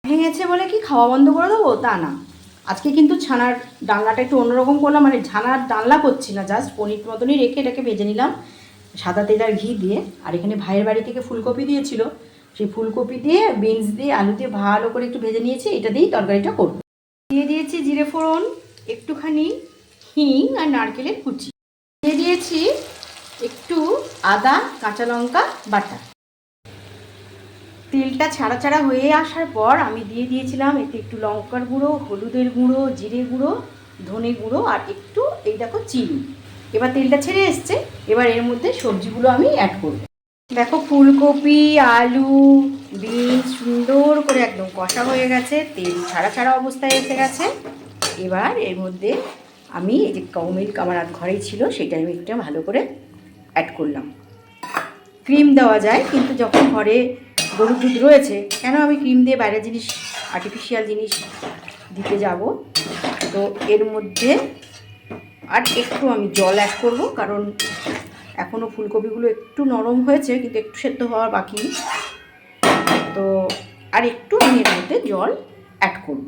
ভেঙেছে বলে কি খাওয়া বন্ধ করে দেবো তা না। আজকে কিন্তু ছানার ডালনাটা একটু অন্যরকম করলাম, মানে ছানার ডালনা করছি না, জাস্ট পনির মতনই রেখে এটাকে ভেজে নিলাম সাদা তেল আর ঘি দিয়ে। আর এখানে ভাইয়ের বাড়ি থেকে ফুলকপি দিয়েছিল, সেই ফুলকপি দিয়ে বিনস দিয়ে আলু দিয়ে ভালো করে একটু ভেজে নিয়েছি, এটা দিয়েই তরকারিটা করব। দিয়ে দিয়েছি জিরে ফোড়ন, একটুখানি হিং আর নারকেলের কুচি, দিয়ে দিয়েছি একটু আদা কাঁচা লঙ্কা বাটা। তেলটা ছাড়া ছাড়া হয়ে আসার পর আমি দিয়ে দিয়েছিলাম এতে একটু লঙ্কার গুঁড়ো, হলুদের গুঁড়ো, জিরে গুঁড়ো, ধনে গুঁড়ো আর একটু এই দেখো চিনি। এবার তেলটা ছেড়ে এসছে, এবার এর মধ্যে সবজিগুলো আমি অ্যাড করব। দেখো ফুলকপি, আলু, বিনস সুন্দর করে একদম কষা হয়ে গেছে, তেল ছাড়া ছাড়া অবস্থায় এসে গেছে। এবার এর মধ্যে আমি এই যে কাউ মিল্ক আমার ঘরেই ছিল, সেটা আমি একটা ভালো করে অ্যাড করলাম। ক্রিম দেওয়া যায়, কিন্তু যখন ঘরে গরুর দুধ রয়েছে কেন আমি ক্রিম দিয়ে বাইরের জিনিস, আর্টিফিশিয়াল জিনিস দিতে যাব। তো এর মধ্যে আর একটু আমি জল অ্যাড করব, কারণ এখনও ফুলকপিগুলো একটু নরম হয়েছে কিন্তু একটু সেদ্ধ হওয়ার বাকি। তো আর একটু আমি এর মধ্যে জল অ্যাড করব।